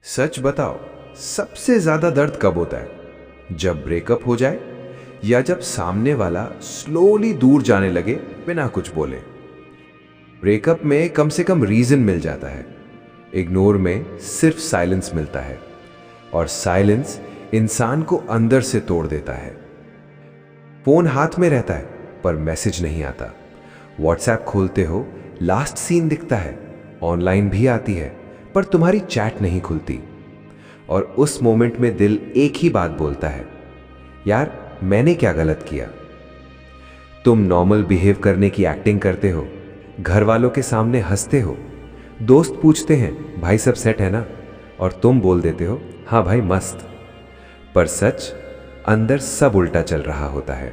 सच बताओ, सबसे ज्यादा दर्द कब होता है? जब ब्रेकअप हो जाए या जब सामने वाला स्लोली दूर जाने लगे बिना कुछ बोले। ब्रेकअप में कम से कम रीजन मिल जाता है, इग्नोर में सिर्फ साइलेंस मिलता है, और साइलेंस इंसान को अंदर से तोड़ देता है। फोन हाथ में रहता है पर मैसेज नहीं आता। व्हाट्सएप खोलते हो, लास्ट सीन दिखता है, ऑनलाइन भी आती है पर तुम्हारी चैट नहीं खुलती। और उस मोमेंट में दिल एक ही बात बोलता है, यार मैंने क्या गलत किया? तुम नॉर्मल बिहेव करने की एक्टिंग करते हो, घर वालों के सामने हंसते हो, दोस्त पूछते हैं भाई सब सेट है ना, और तुम बोल देते हो हाँ भाई मस्त। पर सच, अंदर सब उल्टा चल रहा होता है।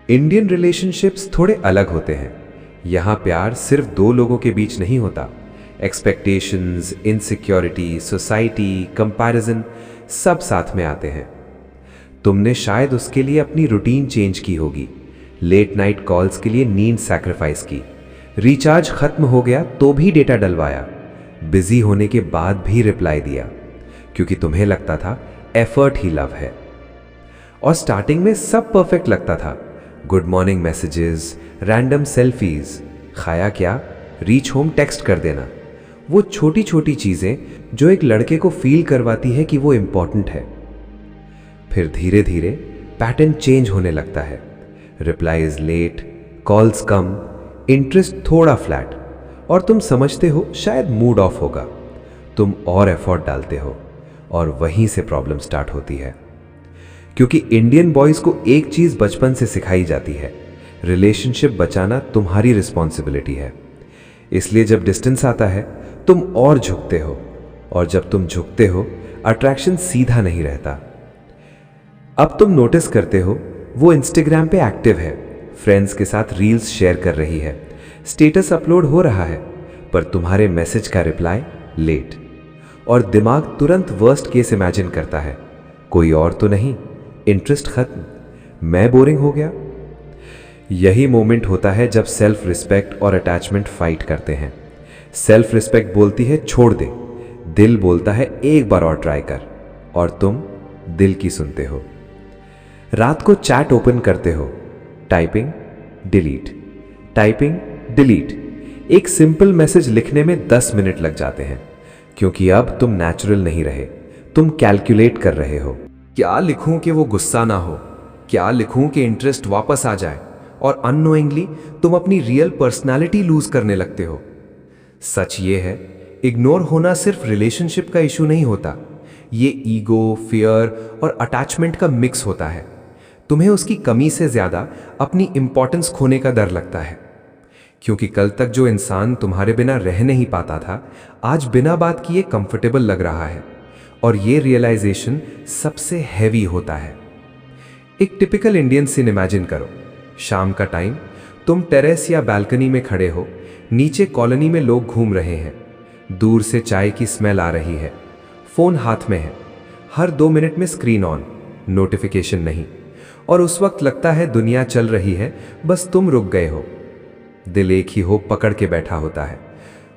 इंडियन रिलेशनशिप्स थोड़े अलग होते हैं। यहां प्यार सिर्फ दो लोगों के बीच नहीं होता। एक्सपेक्टेशंस, इनसिक्योरिटी, सोसाइटी, कंपैरिजन सब साथ में आते हैं। तुमने शायद उसके लिए अपनी रूटीन चेंज की होगी, लेट नाइट कॉल्स के लिए नींद सैक्रिफाइस की, रिचार्ज खत्म हो गया तो भी डेटा डलवाया, बिजी होने के बाद भी रिप्लाई दिया, क्योंकि तुम्हें लगता था एफर्ट ही लव है। और स्टार्टिंग में सब परफेक्ट लगता था, good morning messages, random selfies, खाया क्या, रीच होम टेक्स्ट कर देना, वो छोटी छोटी चीजें जो एक लड़के को फील करवाती है कि वो इंपॉर्टेंट है। फिर धीरे धीरे पैटर्न चेंज होने लगता है। रिप्लाईज लेट, कॉल्स कम, इंटरेस्ट थोड़ा फ्लैट, और तुम समझते हो शायद मूड ऑफ होगा। तुम और एफर्ट डालते हो, और वहीं से प्रॉब्लम स्टार्ट होती है। क्योंकि इंडियन बॉयज को एक चीज बचपन से सिखाई जाती है, रिलेशनशिप बचाना तुम्हारी रिस्पॉन्सिबिलिटी है। इसलिए जब डिस्टेंस आता है तुम और झुकते हो, और जब तुम झुकते हो अट्रैक्शन सीधा नहीं रहता। अब तुम नोटिस करते हो वो इंस्टाग्राम पे एक्टिव है, फ्रेंड्स के साथ रील्स शेयर कर रही है, स्टेटस अपलोड हो रहा है, पर तुम्हारे मैसेज का रिप्लाई लेट, और दिमाग तुरंत वर्स्ट केस इमेजिन करता है, कोई और तो नहीं, इंटरेस्ट खत्म, मैं बोरिंग हो गया। यही मोमेंट होता है जब सेल्फ रिस्पेक्ट और अटैचमेंट फाइट करते हैं। सेल्फ रिस्पेक्ट बोलती है छोड़ दे, दिल बोलता है एक बार और ट्राई कर, और तुम दिल की सुनते हो। रात को चैट ओपन करते हो, टाइपिंग डिलीट, टाइपिंग डिलीट। एक सिंपल मैसेज लिखने में 10 मिनट लग जाते हैं, क्योंकि अब तुम नेचुरल नहीं रहे, तुम कैलकुलेट कर रहे हो। क्या लिखूं कि वो गुस्सा ना हो, क्या लिखूं कि इंटरेस्ट वापस आ जाए, और अननोइंगली तुम अपनी रियल पर्सनालिटी लूज करने लगते हो। सच ये है, इग्नोर होना सिर्फ रिलेशनशिप का इशू नहीं होता, ये ईगो, फियर और अटैचमेंट का मिक्स होता है। तुम्हें उसकी कमी से ज्यादा अपनी इंपॉर्टेंस खोने का डर लगता है, क्योंकि कल तक जो इंसान तुम्हारे बिना रह नहीं पाता था, आज बिना बात किए कंफर्टेबल लग रहा है, और ये रियलाइजेशन सबसे हैवी होता है। एक टिपिकल इंडियन सीन इमेजिन करो। शाम का टाइम, तुम टेरेस या बालकनी में खड़े हो, नीचे कॉलोनी में लोग घूम रहे हैं, दूर से चाय की स्मेल आ रही है, फोन हाथ में है, हर 2 मिनट में स्क्रीन ऑन, नोटिफिकेशन नहीं, और उस वक्त लगता है दुनिया चल रही है, बस तुम रुक गए हो। दिल एक ही होप पकड़ के बैठा होता है,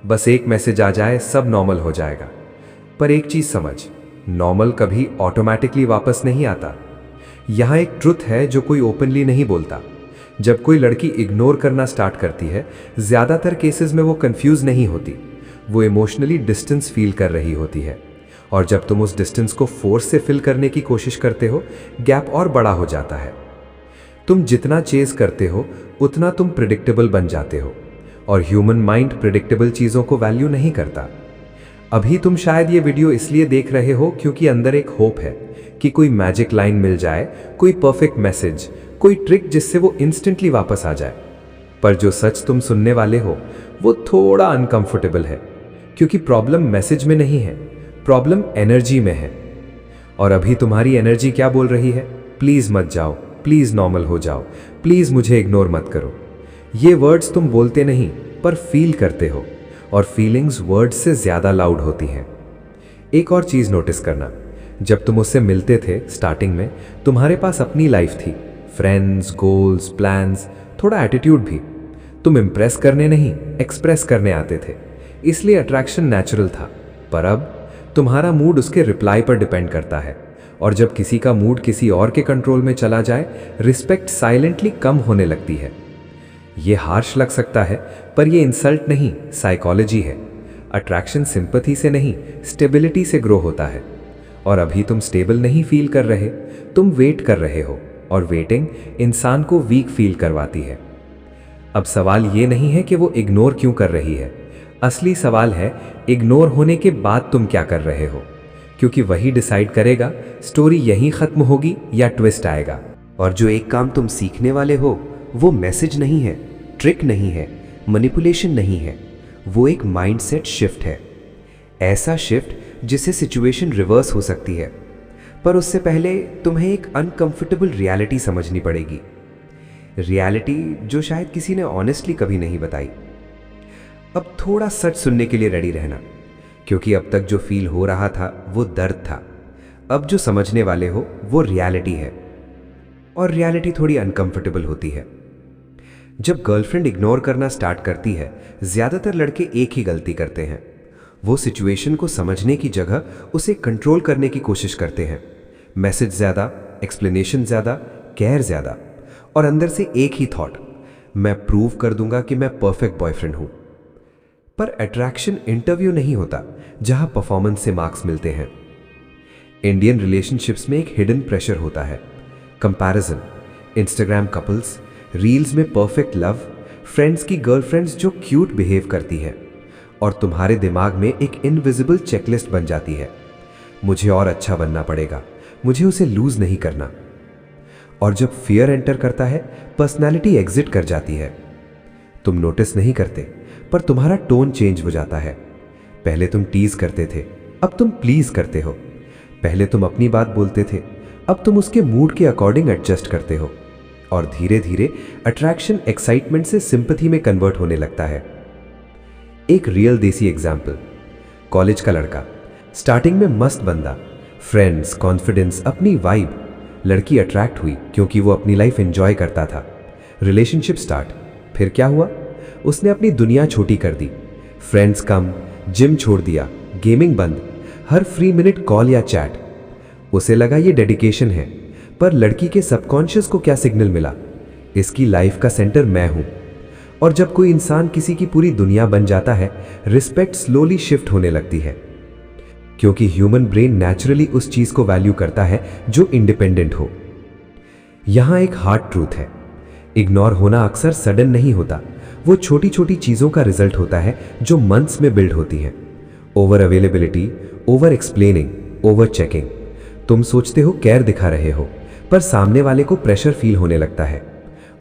बस एक मैसेज आ जाए सब नॉर्मल हो जाएगा। पर एक चीज समझ, नॉर्मल कभी ऑटोमेटिकली वापस नहीं आता। यहां एक ट्रुथ है जो कोई ओपनली नहीं बोलता। जब कोई लड़की इग्नोर करना स्टार्ट करती है, ज्यादातर केसेस में वो कंफ्यूज नहीं होती, वो इमोशनली डिस्टेंस फील कर रही होती है। और जब तुम उस डिस्टेंस को फोर्स से फिल करने की कोशिश करते हो, गैप और बड़ा हो जाता है। तुम जितना चेज करते हो उतना तुम प्रिडिक्टेबल बन जाते हो, और ह्यूमन माइंड प्रिडिक्टेबल चीजों को वैल्यू नहीं करता। अभी तुम शायद ये वीडियो इसलिए देख रहे हो क्योंकि अंदर एक होप है कि कोई मैजिक लाइन मिल जाए, कोई परफेक्ट मैसेज, कोई ट्रिक जिससे वो इंस्टेंटली वापस आ जाए। पर जो सच तुम सुनने वाले हो वो थोड़ा अनकंफर्टेबल है, क्योंकि प्रॉब्लम मैसेज में नहीं है, प्रॉब्लम एनर्जी में है। और अभी तुम्हारी एनर्जी क्या बोल रही है? प्लीज मत जाओ, प्लीज नॉर्मल हो जाओ, प्लीज मुझे इग्नोर मत करो। ये वर्ड्स तुम बोलते नहीं पर फील करते हो, और फीलिंग्स वर्ड्स से ज्यादा लाउड होती हैं। एक और चीज नोटिस करना, जब तुम उससे मिलते थे स्टार्टिंग में, तुम्हारे पास अपनी लाइफ थी, फ्रेंड्स, गोल्स, प्लान्स, थोड़ा एटीट्यूड भी। तुम इम्प्रेस करने नहीं, एक्सप्रेस करने आते थे, इसलिए अट्रैक्शन नेचुरल था। पर अब तुम्हारा मूड उसके रिप्लाई पर डिपेंड करता है, और जब किसी का मूड किसी और के कंट्रोल में चला जाए, रिस्पेक्ट साइलेंटली कम होने लगती है। ये हार्श लग सकता है, पर ये इंसल्ट नहीं, साइकोलॉजी है। अट्रैक्शन सिंपैथी से नहीं, स्टेबिलिटी से ग्रो होता है। और अभी तुम स्टेबल नहीं फील कर रहे, तुम वेट कर रहे हो, और वेटिंग इंसान को वीक फील करवाती है। अब सवाल ये नहीं है कि वो इग्नोर क्यों कर रही है, असली सवाल है इग्नोर होने के बाद तुम क्या कर रहे हो, क्योंकि वही डिसाइड करेगा स्टोरी यहीं खत्म होगी या ट्विस्ट आएगा। और जो एक काम तुम सीखने वाले हो, वो मैसेज नहीं है, ट्रिक नहीं है, मैनिपुलेशन नहीं है, वो एक माइंडसेट शिफ्ट है। ऐसा शिफ्ट जिससे सिचुएशन रिवर्स हो सकती है, पर उससे पहले तुम्हें एक अनकंफर्टेबल रियलिटी समझनी पड़ेगी। रियलिटी जो शायद किसी ने ऑनेस्टली कभी नहीं बताई। अब थोड़ा सच सुनने के लिए रेडी रहना, क्योंकि अब तक जो फील हो रहा था वो दर्द था। अब जो समझने वाले हो वो रियलिटी है, और रियलिटी थोड़ी अनकंफर्टेबल होती है। जब गर्लफ्रेंड इग्नोर करना स्टार्ट करती है, ज्यादातर लड़के एक ही गलती करते हैं। वो सिचुएशन को समझने की जगह उसे कंट्रोल करने की कोशिश करते हैं। मैसेज ज्यादा, एक्सप्लेनेशन ज्यादा, केयर ज्यादा, और अंदर से एक ही थॉट, मैं प्रूव कर दूंगा कि मैं परफेक्ट बॉयफ्रेंड हूं। पर अट्रैक्शन इंटरव्यू नहीं होता जहां परफॉर्मेंस से मार्क्स मिलते हैं। इंडियन रिलेशनशिप्स में एक हिडन प्रेशर होता है, कंपैरिजन, इंस्टाग्राम कपल्स, रील्स में परफेक्ट लव, फ्रेंड्स की गर्लफ्रेंड्स जो क्यूट बिहेव करती है, और तुम्हारे दिमाग में एक इनविजिबल चेकलिस्ट बन जाती है, मुझे और अच्छा बनना पड़ेगा, मुझे उसे लूज नहीं करना। और जब फियर एंटर करता है, पर्सनालिटी एग्जिट कर जाती है। तुम नोटिस नहीं करते, पर तुम्हारा टोन चेंज हो जाता है। पहले तुम टीज करते थे, अब तुम प्लीज करते हो। पहले तुम अपनी बात बोलते थे, अब तुम उसके मूड के अकॉर्डिंग एडजस्ट करते हो। और धीरे धीरे अट्रैक्शन एक्साइटमेंट से सिंपैथी में कन्वर्ट होने लगता है। एक रियल देसी एग्जाम्पल, कॉलेज का लड़का, स्टार्टिंग में मस्त बंदा, फ्रेंड्स, कॉन्फिडेंस, अपनी वाइब। लड़की अट्रैक्ट हुई क्योंकि वो अपनी लाइफ एंजॉय करता था। Relationship start. फिर क्या हुआ? उसने अपनी दुनिया छोटी कर दी। फ्रेंड्स कम, जिम छोड़ दिया, गेमिंग बंद, हर फ्री मिनट कॉल या चैट। उसे लगा ये डेडिकेशन है, पर लड़की के सबकॉन्शियस को क्या सिग्नल मिला? इसकी लाइफ का सेंटर मैं हूं। और जब कोई इंसान किसी की पूरी दुनिया बन जाता है, रिस्पेक्ट स्लोली शिफ्ट होने लगती है, क्योंकि ह्यूमन ब्रेन नेचुरली उस चीज को वैल्यू करता है जो इंडिपेंडेंट हो। यहां एक हार्ड ट्रूथ है, इग्नोर होना अक्सर सडन नहीं होता, वो छोटी छोटी चीजों का रिजल्ट होता है जो मंथ्स में बिल्ड होती हैं। Over availability, over explaining, over checking. तुम सोचते हो केयर दिखा रहे हो, पर सामने वाले को प्रेशर फील होने लगता है,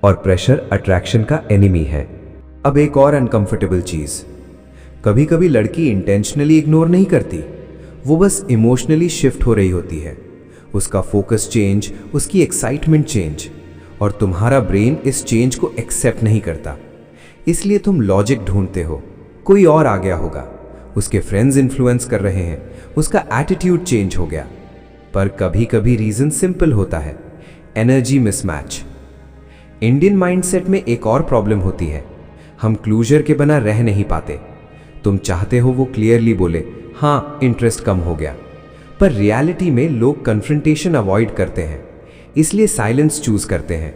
और प्रेशर अट्रैक्शन का एनिमी है। अब एक और अनकंफर्टेबल चीज, कभी कभी लड़की इंटेंशनली इग्नोर नहीं करती, वो बस इमोशनली शिफ्ट हो रही होती है। उसका फोकस चेंज, उसकी एक्साइटमेंट चेंज, और तुम्हारा ब्रेन इस चेंज को एक्सेप्ट नहीं करता। इसलिए तुम लॉजिक ढूंढते हो, कोई और आ गया होगा, उसके फ्रेंड्स इन्फ्लुएंस कर रहे हैं, उसका एटीट्यूड चेंज हो गया। पर कभी कभी रीजन सिंपल होता है, एनर्जी मिसमैच। इंडियन माइंडसेट में एक और प्रॉब्लम होती है, हम क्लोजर के बिना रह नहीं पाते। तुम चाहते हो वो क्लियरली बोले, हाँ इंटरेस्ट कम हो गया, पर रियलिटी में लोग कन्फ्रंटेशन अवॉइड करते हैं, इसलिए साइलेंस चूज करते हैं।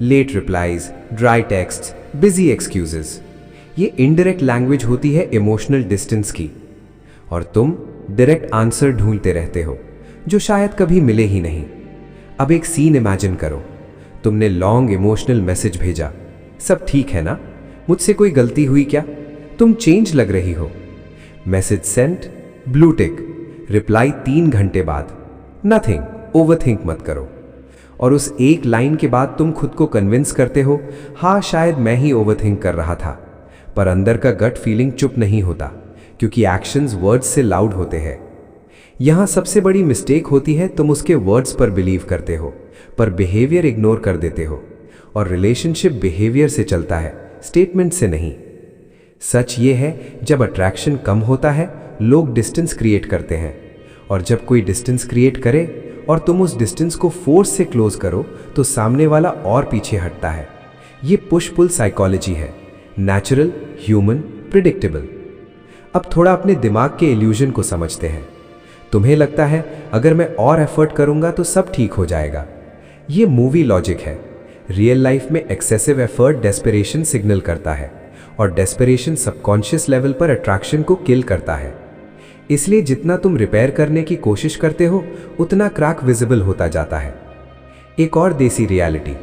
Late replies, dry text, busy excuses, ये इनडायरेक्ट लैंग्वेज होती है इमोशनल डिस्टेंस की। और तुम डायरेक्ट आंसर ढूंढते रहते हो जो शायद कभी मिले ही नहीं। अब एक सीन इमेजिन करो, तुमने लॉन्ग इमोशनल मैसेज भेजा, सब ठीक है ना, मुझसे कोई गलती हुई क्या, तुम चेंज लग रही हो। Message sent, blue tick, reply 3 घंटे बाद, नथिंग, ओवरथिंक मत करो। और उस एक लाइन के बाद तुम खुद को कन्विंस करते हो, हाँ शायद मैं ही ओवरथिंक कर रहा था। पर अंदर का गट फीलिंग चुप नहीं होता, क्योंकि एक्शंस वर्ड्स से लाउड होते हैं। यहां सबसे बड़ी मिस्टेक होती है, तुम उसके वर्ड्स पर बिलीव करते हो, पर बिहेवियर इग्नोर कर देते हो। और रिलेशनशिप बिहेवियर से चलता है, स्टेटमेंट से नहीं। सच ये है, जब अट्रैक्शन कम होता है, लोग डिस्टेंस क्रिएट करते हैं, और जब कोई डिस्टेंस क्रिएट करे और तुम उस डिस्टेंस को फोर्स से क्लोज करो, तो सामने वाला और पीछे हटता है। ये पुश पुल साइकोलॉजी है, नेचुरल, ह्यूमन, प्रिडिक्टेबल। अब थोड़ा अपने दिमाग के इल्यूजन को समझते हैं। तुम्हें लगता है अगर मैं और एफर्ट करूंगा तो सब ठीक हो जाएगा। ये मूवी लॉजिक है। रियल लाइफ में एक्सेसिव एफर्ट डेस्परेशन सिग्नल करता है और डेस्परेशन सबकॉन्शियस लेवल पर अट्रैक्शन को किल करता है। इसलिए जितना तुम रिपेयर करने की कोशिश करते हो उतना क्रैक विजिबल होता जाता है। एक और देसी रियलिटी,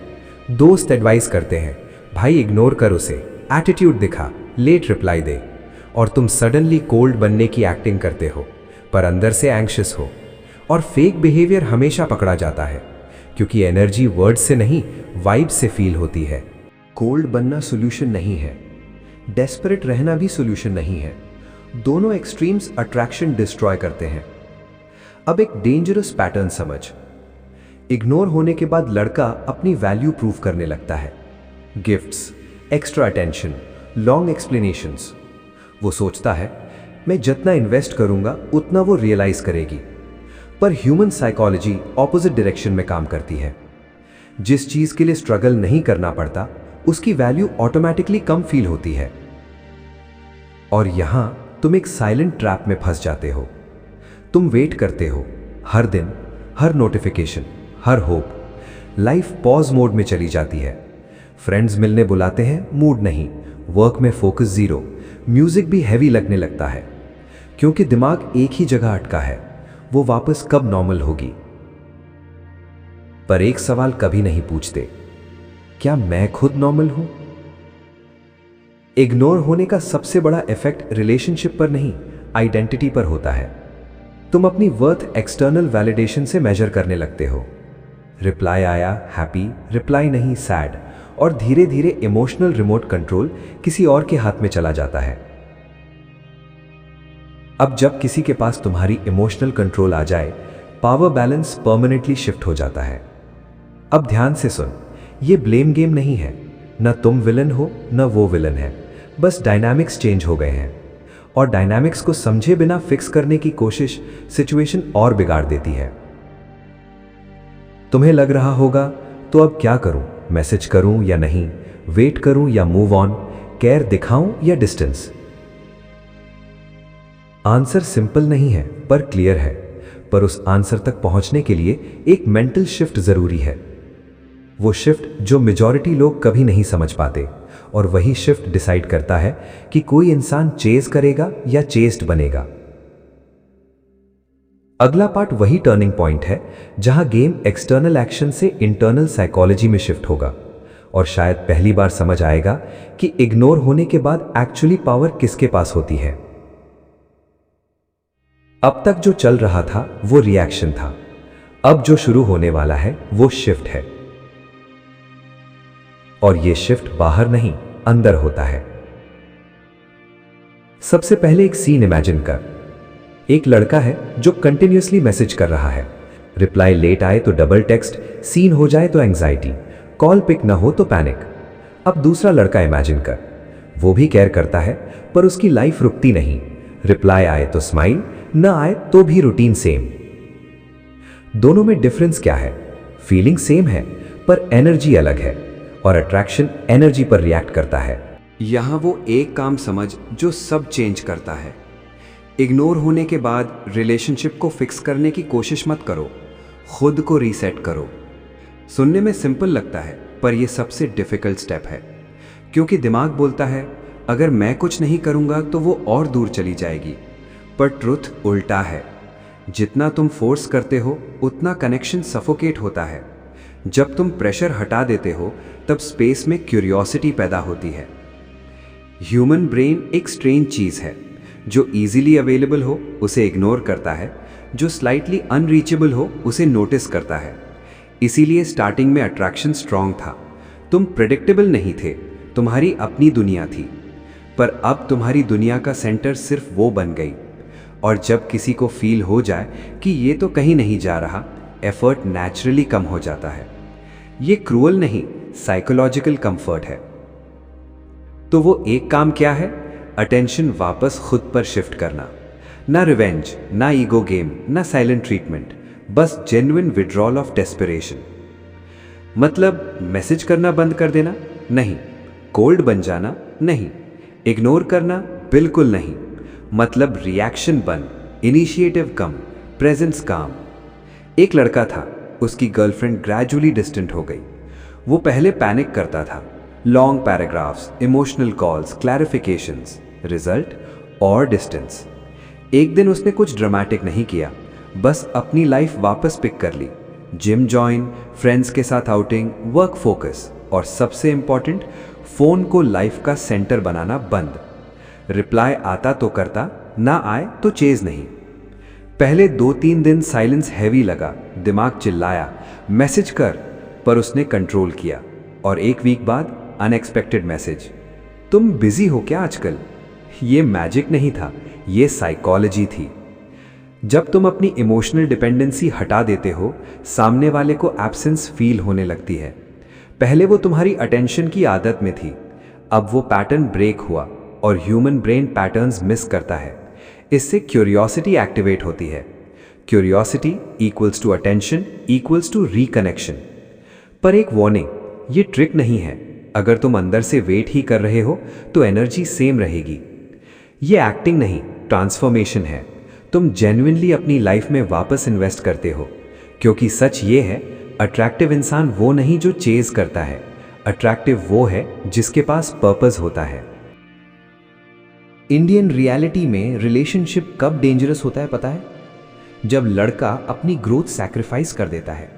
दोस्त एडवाइस करते हैं, भाई इग्नोर कर उसे, एटीट्यूड दिखा, लेट रिप्लाई दे, और तुम सडनली कोल्ड बनने की एक्टिंग करते हो पर अंदर से एंग्शियस हो। और फेक बिहेवियर हमेशा पकड़ा जाता है क्योंकि एनर्जी वर्ड से नहीं वाइब से फील होती है। कोल्ड बनना सोल्यूशन नहीं है, डेस्परेट रहना भी सोल्यूशन नहीं है। दोनों एक्सट्रीम्स अट्रैक्शन डिस्ट्रॉय करते हैं। अब एक डेंजरस पैटर्न समझ। इग्नोर होने के बाद लड़का अपनी वैल्यू प्रूव करने लगता है। Gifts, extra attention, long explanations. वो सोचता है मैं जितना इन्वेस्ट करूंगा उतना वो रियलाइज करेगी। पर ह्यूमन साइकोलॉजी ऑपोजिट डायरेक्शन में काम करती है। जिस चीज के लिए स्ट्रगल नहीं करना पड़ता उसकी वैल्यू ऑटोमेटिकली कम फील होती है। और यहां तुम एक साइलेंट ट्रैप में फंस जाते हो। तुम वेट करते हो, हर दिन, हर नोटिफिकेशन, हर होप। लाइफ पॉज मोड में चली जाती है। फ्रेंड्स मिलने बुलाते हैं, मूड नहीं। वर्क में फोकस जीरो। म्यूजिक भी हैवी लगने लगता है क्योंकि दिमाग एक ही जगह अटका है, वो वापस कब नॉर्मल होगी। पर एक सवाल कभी नहीं पूछते, क्या मैं खुद नॉर्मल हूं? इग्नोर होने का सबसे बड़ा इफेक्ट रिलेशनशिप पर नहीं, आइडेंटिटी पर होता है। तुम अपनी वर्थ एक्सटर्नल वैलिडेशन से मेजर करने लगते हो। रिप्लाई आया हैप्पी, रिप्लाई नहीं सैड, और धीरे धीरे इमोशनल रिमोट कंट्रोल किसी और के हाथ में चला जाता है। अब जब किसी के पास तुम्हारी इमोशनल कंट्रोल आ जाए, पावर बैलेंस परमानेंटली शिफ्ट हो जाता है। अब ध्यान से सुन, ये ब्लेम गेम नहीं है। न तुम विलन हो न वो विलन है, बस डायनामिक्स चेंज हो गए हैं। और डायनामिक्स को समझे बिना फिक्स करने की कोशिश सिचुएशन और बिगाड़ देती है। तुम्हें लग रहा होगा तो अब क्या करूं, मैसेज करूं या नहीं, वेट करूं या मूव ऑन, केयर दिखाऊं या डिस्टेंस? आंसर सिंपल नहीं है पर क्लियर है। पर उस आंसर तक पहुंचने के लिए एक मेंटल शिफ्ट जरूरी है। वो शिफ्ट जो मेजॉरिटी लोग कभी नहीं समझ पाते, और वही शिफ्ट डिसाइड करता है कि कोई इंसान चेज करेगा या चेस्ड बनेगा। अगला पार्ट वही टर्निंग पॉइंट है जहां गेम एक्सटर्नल एक्शन से इंटरनल साइकोलॉजी में शिफ्ट होगा, और शायद पहली बार समझ आएगा कि इग्नोर होने के बाद एक्चुअली पावर किसके पास होती है। अब तक जो चल रहा था वो रिएक्शन था, अब जो शुरू होने वाला है वो शिफ्ट है। और ये शिफ्ट बाहर नहीं, अंदर होता है। सबसे पहले एक सीन इमेजिन कर। एक लड़का है जो कंटिन्यूअसली मैसेज कर रहा है। रिप्लाई लेट आए तो डबल टेक्स्ट, सीन हो जाए तो एंग्जाइटी, कॉल पिक ना हो तो पैनिक। अब दूसरा लड़का इमेजिन कर, वो भी केयर करता है पर उसकी लाइफ रुकती नहीं। रिप्लाई आए तो स्माइल, ना आए तो भी रूटीन सेम। दोनों में डिफरेंस क्या है? फीलिंग सेम है पर एनर्जी अलग है, और अट्रैक्शन एनर्जी पर रिएक्ट करता है। यहां वो एक काम समझ जो सब चेंज करता है। इग्नोर होने के बाद रिलेशनशिप को फिक्स करने की कोशिश मत करो, खुद को रीसेट करो। सुनने में सिंपल लगता है पर यह सबसे डिफिकल्ट स्टेप है, क्योंकि दिमाग बोलता है अगर मैं कुछ नहीं करूंगा तो वो और दूर चली जाएगी। पर ट्रुथ उल्टा है, जितना तुम फोर्स करते हो उतना कनेक्शन सफोकेट होता है। जब तुम प्रेशर हटा देते हो तब स्पेस में क्यूरियोसिटी पैदा होती है। ह्यूमन ब्रेन एक स्ट्रेंज चीज है, जो इजीली अवेलेबल हो उसे इग्नोर करता है, जो स्लाइटली अनरीचेबल हो उसे नोटिस करता है। इसीलिए स्टार्टिंग में अट्रैक्शन स्ट्रांग था, तुम प्रेडिक्टेबल नहीं थे, तुम्हारी अपनी दुनिया थी। पर अब तुम्हारी दुनिया का सेंटर सिर्फ वो बन गई। और जब किसी को फील हो जाए कि ये तो कहीं नहीं जा रहा, एफर्ट नेचुरली कम हो जाता है। ये क्रूअल नहीं, साइकोलॉजिकल कंफर्ट है। तो वो एक काम क्या है? अटेंशन वापस खुद पर शिफ्ट करना। ना रिवेंज, ना ईगो गेम, ना साइलेंट ट्रीटमेंट, बस जेन्युइन विड्रॉल ऑफ डेस्परेशन। मतलब मैसेज करना बंद कर देना? नहीं। कोल्ड बन जाना? नहीं। इग्नोर करना? बिल्कुल नहीं। मतलब रिएक्शन बंद, इनिशिएटिव कम, प्रेजेंस काम। एक लड़का था, उसकी गर्लफ्रेंड ग्रेजुअली डिस्टेंट हो गई। वो पहले पैनिक करता था, long paragraphs, emotional calls, clarifications, result और डिस्टेंस। एक दिन उसने कुछ ड्रामेटिक नहीं किया, बस अपनी लाइफ वापस पिक कर ली। जिम ज्वाइन, फ्रेंड्स के साथ आउटिंग, वर्क फोकस और सबसे इंपॉर्टेंट, फोन को लाइफ का सेंटर बनाना बंद। रिप्लाई आता तो करता, ना आए तो चेज नहीं। पहले 2-3 दिन साइलेंस हैवी लगा, दिमाग चिल्लाया मैसेज कर, पर उसने कंट्रोल किया। और एक वीक बाद अनएक्सपेक्टेड मैसेज, तुम बिजी हो क्या आजकल? ये मैजिक नहीं था, ये साइकोलॉजी थी। जब तुम अपनी इमोशनल डिपेंडेंसी हटा देते हो, सामने वाले को एब्सेंस फील होने लगती है। पहले वो तुम्हारी अटेंशन की आदत में थी, अब वो पैटर्न ब्रेक हुआ और ह्यूमन ब्रेन पैटर्न्स मिस करता है। इससे क्यूरियोसिटी एक्टिवेट होती है। Curiosity equals to attention equals to reconnection. पर एक वार्निंग, ये ट्रिक नहीं है। अगर तुम अंदर से वेट ही कर रहे हो तो एनर्जी सेम रहेगी। ये एक्टिंग नहीं, ट्रांसफॉर्मेशन है। तुम जेन्युइनली अपनी लाइफ में वापस इन्वेस्ट करते हो, क्योंकि सच ये है, अट्रैक्टिव इंसान वो नहीं जो चेज करता है, अट्रैक्टिव वो है जिसके पास पर्पस होता है। इंडियन रियलिटी में रिलेशनशिप कब डेंजरस होता है पता है? जब लड़का अपनी ग्रोथ सैक्रिफाइस कर देता है।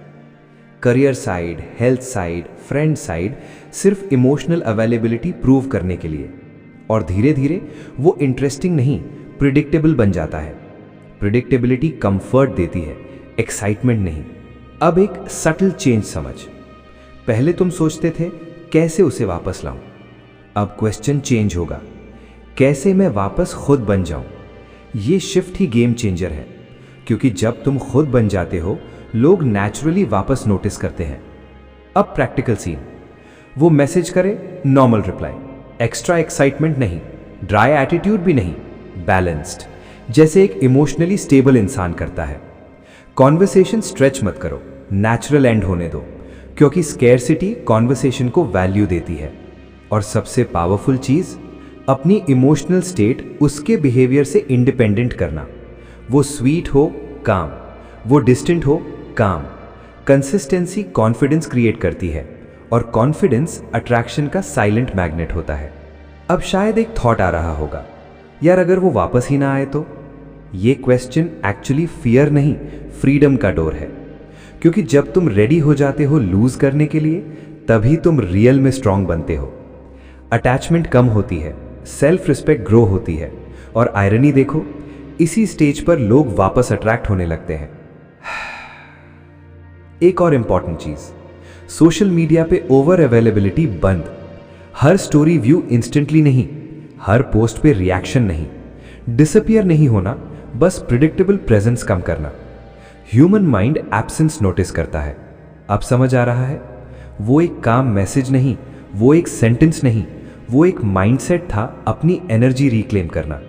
Career side, health side, friend side, सिर्फ इमोशनल अवेलेबिलिटी प्रूव करने के लिए। और धीरे धीरे वो इंटरेस्टिंग नहीं, प्रिडिक्टेबल बन जाता है। प्रिडिक्टेबिलिटी कंफर्ट देती है, एक्साइटमेंट नहीं। अब एक सटल चेंज समझ। पहले तुम सोचते थे कैसे उसे वापस लाऊं, अब क्वेश्चन चेंज होगा, कैसे मैं वापस खुद बन जाऊं। ये शिफ्ट ही गेम चेंजर है, क्योंकि जब तुम खुद बन जाते हो, लोग नेचुरली वापस नोटिस करते हैं। अब प्रैक्टिकल सीन, वो मैसेज करे, नॉर्मल रिप्लाई, एक्स्ट्रा एक्साइटमेंट नहीं, ड्राई एटीट्यूड भी नहीं, बैलेंस्ड, जैसे एक इमोशनली स्टेबल इंसान करता है। कॉन्वर्सेशन स्ट्रेच मत करो, नेचुरल एंड होने दो, क्योंकि स्केर्सिटी कॉन्वर्सेशन को वैल्यू देती है। और सबसे पावरफुल चीज, अपनी इमोशनल स्टेट उसके बिहेवियर से इंडिपेंडेंट करना। वो स्वीट हो, काम, वो डिस्टेंट हो, काम। कंसिस्टेंसी कॉन्फिडेंस क्रिएट करती है, और कॉन्फिडेंस अट्रैक्शन का साइलेंट मैग्नेट होता है। अब शायद एक थॉट आ रहा होगा, यार अगर वो वापस ही ना आए तो? ये क्वेश्चन एक्चुअली फियर नहीं, फ्रीडम का डोर है। क्योंकि जब तुम रेडी हो जाते हो लूज करने के लिए, तभी तुम रियल में स्ट्रांग बनते हो। अटैचमेंट कम होती है, सेल्फ रिस्पेक्ट ग्रो होती है, और आयरनी देखो, इसी स्टेज पर लोग वापस अट्रैक्ट होने लगते हैं। एक और इंपॉर्टेंट चीज, सोशल मीडिया पे ओवर अवेलेबिलिटी बंद। हर स्टोरी व्यू इंस्टेंटली नहीं, हर पोस्ट पे रिएक्शन नहीं, डिसअपियर नहीं होना, बस प्रिडिक्टेबल प्रेजेंस कम करना। ह्यूमन माइंड एब्सेंस नोटिस करता है। अब समझ आ रहा है? वो एक काम मैसेज नहीं, वो एक सेंटेंस नहीं, वो एक माइंडसेट था अपनी एनर्जी रिक्लेम करना।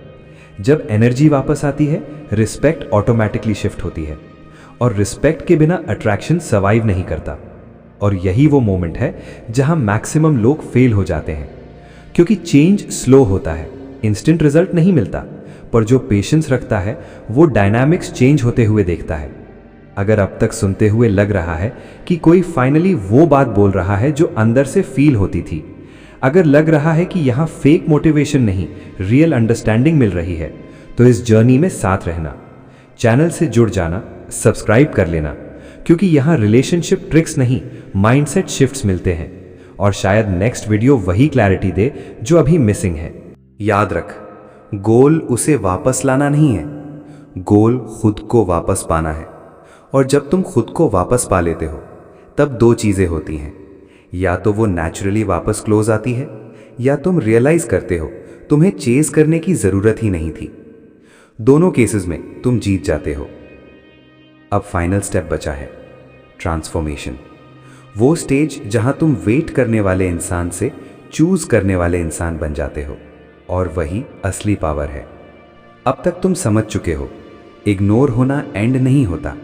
जब एनर्जी वापस आती है, रिस्पेक्ट ऑटोमेटिकली शिफ्ट होती है, और रिस्पेक्ट के बिना अट्रैक्शन सर्वाइव नहीं करता। और यही वो मोमेंट है जहां मैक्सिमम लोग फेल हो जाते हैं, क्योंकि चेंज स्लो होता है, इंस्टेंट रिजल्ट नहीं मिलता, पर जो पेशेंस रखता है वो डायनामिक्स चेंज होते हुए देखता है। अगर अब तक सुनते हुए लग रहा है कि कोई फाइनली वो बात बोल रहा है जो अंदर से फील होती थी, अगर लग रहा है कि यहाँ फेक मोटिवेशन नहीं, रियल अंडरस्टैंडिंग मिल रही है, तो इस जर्नी में साथ रहना, चैनल से जुड़ जाना, सब्सक्राइब कर लेना, क्योंकि यहाँ रिलेशनशिप ट्रिक्स नहीं, माइंडसेट शिफ्ट्स मिलते हैं। और शायद नेक्स्ट वीडियो वही क्लैरिटी दे जो अभी मिसिंग है। याद रख, गोल उसे वापस लाना नहीं है, गोल खुद को वापस पाना है। और जब तुम खुद को वापस पा लेते हो, तब दो चीज़ें होती हैं, या तो वो नेचुरली वापस क्लोज आती है, या तुम रियलाइज करते हो तुम्हें चेज करने की ज़रूरत ही नहीं थी। दोनों केसेस में तुम जीत जाते हो। अब फाइनल स्टेप बचा है, ट्रांसफॉर्मेशन। वो स्टेज जहां तुम वेट करने वाले इंसान से चूज करने वाले इंसान बन जाते हो, और वही असली पावर है। अब तक तुम समझ चुके हो, इग्नोर होना एंड नहीं होता,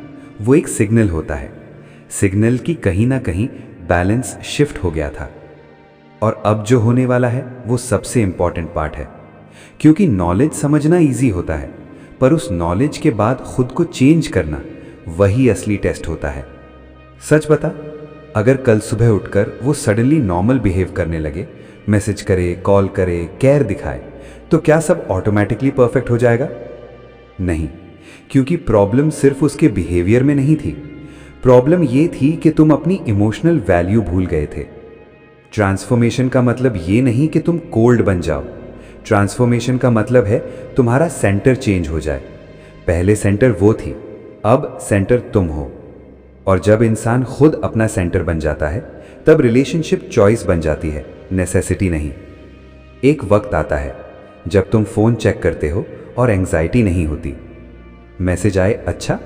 वो एक सिग्नल होता है। सिग्नल की कहीं ना कहीं बैलेंस शिफ्ट हो गया था। और अब जो होने वाला है वो सबसे इंपॉर्टेंट पार्ट है, क्योंकि नॉलेज समझना इजी होता है, पर उस नॉलेज के बाद खुद को चेंज करना वही असली टेस्ट होता है। सच बता, अगर कल सुबह उठकर वो सडनली नॉर्मल बिहेव करने लगे, मैसेज करे, कॉल करे, केयर दिखाए, तो क्या सब ऑटोमेटिकली परफेक्ट हो जाएगा? नहीं, क्योंकि प्रॉब्लम सिर्फ उसके बिहेवियर में नहीं थी। प्रॉब्लम ये थी कि तुम अपनी इमोशनल वैल्यू भूल गए थे। ट्रांसफॉर्मेशन का मतलब ये नहीं कि तुम कोल्ड बन जाओ। ट्रांसफॉर्मेशन का मतलब है तुम्हारा सेंटर चेंज हो जाए। पहले सेंटर वो थी, अब सेंटर तुम हो। और जब इंसान खुद अपना सेंटर बन जाता है, तब रिलेशनशिप चॉइस बन जाती है, नेसेसिटी नहीं। एक वक्त आता है जब तुम फोन चेक करते हो और एंजाइटी नहीं होती। मैसेज आए अच्छा,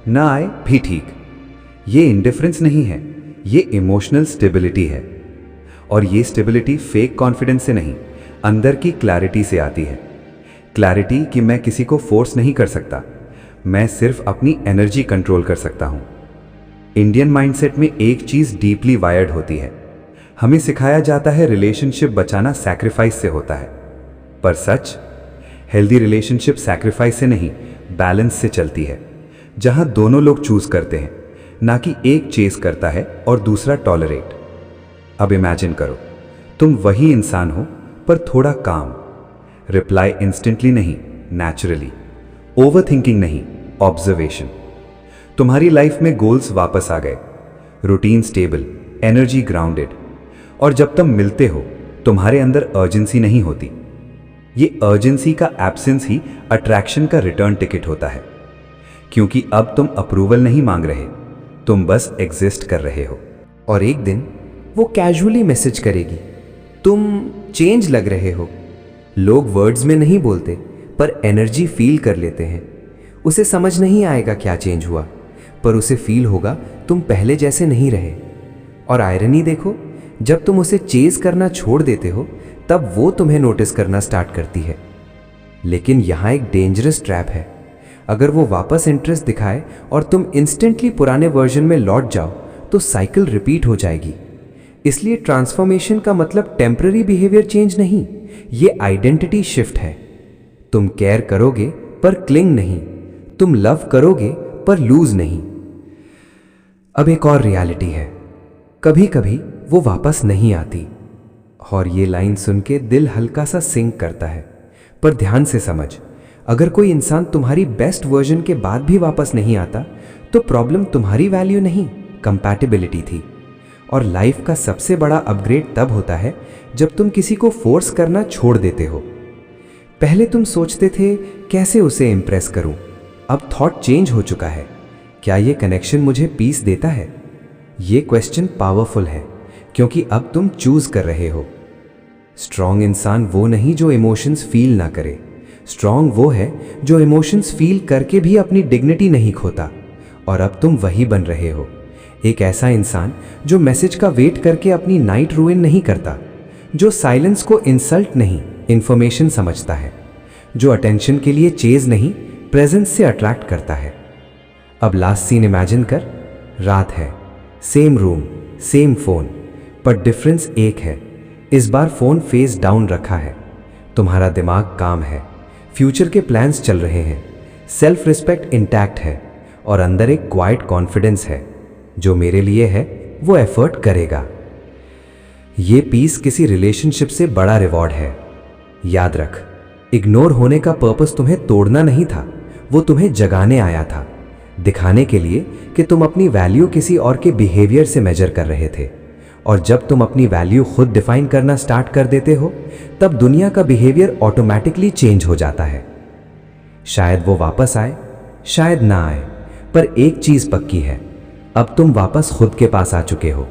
ना आए भी ठीक। ये इंडिफरेंस नहीं है, ये इमोशनल स्टेबिलिटी है। और ये स्टेबिलिटी फेक कॉन्फिडेंस से नहीं, अंदर की क्लैरिटी से आती है। क्लैरिटी कि मैं किसी को फोर्स नहीं कर सकता, मैं सिर्फ अपनी एनर्जी कंट्रोल कर सकता हूं। इंडियन माइंडसेट में एक चीज डीपली वायर्ड होती है। हमें सिखाया जाता है रिलेशनशिप बचाना सैक्रिफाइस से होता है, पर सच, हेल्दी रिलेशनशिप सैक्रिफाइस से नहीं, बैलेंस से चलती है, जहां दोनों लोग चूज करते हैं, ना कि एक चेस करता है और दूसरा टॉलरेट। अब इमेजिन करो, तुम वही इंसान हो पर थोड़ा काम। रिप्लाई इंस्टेंटली नहीं, नेचुरली। ओवरथिंकिंग नहीं, ऑब्जर्वेशन। तुम्हारी लाइफ में गोल्स वापस आ गए, रूटीन स्टेबल, एनर्जी ग्राउंडेड। और जब तुम मिलते हो, तुम्हारे अंदर अर्जेंसी नहीं होती। ये अर्जेंसी का एब्सेंस ही अट्रैक्शन का रिटर्न टिकट होता है, क्योंकि अब तुम अप्रूवल नहीं मांग रहे, तुम बस एग्जिस्ट कर रहे हो। और एक दिन वो कैजुअली मैसेज करेगी, तुम चेंज लग रहे हो। लोग वर्ड्स में नहीं बोलते, पर एनर्जी फील कर लेते हैं। उसे समझ नहीं आएगा क्या चेंज हुआ, पर उसे फील होगा तुम पहले जैसे नहीं रहे। और आयरनी देखो, जब तुम उसे चेज करना छोड़ देते हो, तब वो तुम्हें नोटिस करना स्टार्ट करती है। लेकिन यहाँ एक डेंजरस ट्रैप है। अगर वो वापस इंटरेस्ट दिखाए और तुम इंस्टेंटली पुराने वर्जन में लौट जाओ, तो साइकिल रिपीट हो जाएगी। इसलिए ट्रांसफॉर्मेशन का मतलब टेम्पररी बिहेवियर चेंज नहीं, ये आइडेंटिटी शिफ्ट है। तुम केयर करोगे पर क्लिंग नहीं, तुम लव करोगे पर लूज नहीं। अब एक और रियलिटी है, कभी कभी वो वापस नहीं आती। और ये लाइन सुन के दिल हल्का सा सिंक करता है। पर ध्यान से समझ, अगर कोई इंसान तुम्हारी बेस्ट वर्जन के बाद भी वापस नहीं आता, तो प्रॉब्लम तुम्हारी वैल्यू नहीं, कंपैटिबिलिटी थी। और लाइफ का सबसे बड़ा अपग्रेड तब होता है जब तुम किसी को फोर्स करना छोड़ देते हो। पहले तुम सोचते थे कैसे उसे इंप्रेस करूं, अब थॉट चेंज हो चुका है, क्या ये कनेक्शन मुझे पीस देता है? ये क्वेश्चन पावरफुल है, क्योंकि अब तुम चूज कर रहे हो। स्ट्रॉन्ग इंसान वो नहीं जो इमोशंस फील ना करे, स्ट्रॉन्ग वो है जो इमोशंस फील करके भी अपनी डिग्निटी नहीं खोता। और अब तुम वही बन रहे हो, एक ऐसा इंसान जो मैसेज का वेट करके अपनी नाइट रूइन नहीं करता, जो साइलेंस को इंसल्ट नहीं, इंफॉर्मेशन समझता है, जो अटेंशन के लिए चेज नहीं, प्रेजेंस से अट्रैक्ट करता है। अब लास्ट सीन इमेजिन कर, रात है, सेम रूम, सेम फोन, पर डिफरेंस एक है, इस बार फोन फेस डाउन रखा है। तुम्हारा दिमाग काम है, फ्यूचर के प्लान्स चल रहे हैं, सेल्फ रिस्पेक्ट इंटैक्ट है, और अंदर एक क्वाइट कॉन्फिडेंस है, जो मेरे लिए है वो एफर्ट करेगा। ये पीस किसी रिलेशनशिप से बड़ा रिवॉर्ड है। याद रख, इग्नोर होने का पर्पस तुम्हें तोड़ना नहीं था, वो तुम्हें जगाने आया था, दिखाने के लिए कि तुम अपनी वैल्यू किसी और के बिहेवियर से मेजर कर रहे थे। और जब तुम अपनी वैल्यू खुद डिफाइन करना स्टार्ट कर देते हो, तब दुनिया का बिहेवियर ऑटोमेटिकली चेंज हो जाता है। शायद वो वापस आए, शायद ना आए, पर एक चीज पक्की है, अब तुम वापस खुद के पास आ चुके हो।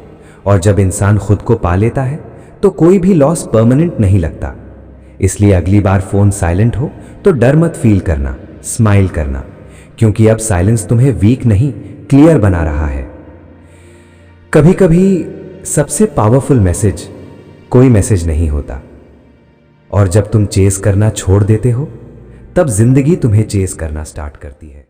और जब इंसान खुद को पा लेता है, तो कोई भी लॉस परमानेंट नहीं लगता। इसलिए अगली बार फोन साइलेंट हो तो डर मत फील करना, स्माइल करना, क्योंकि अब साइलेंस तुम्हें वीक नहीं, क्लियर बना रहा है। कभी कभी सबसे पावरफुल मैसेज कोई मैसेज नहीं होता, और जब तुम चेस करना छोड़ देते हो, तब जिंदगी तुम्हें चेस करना स्टार्ट करती है।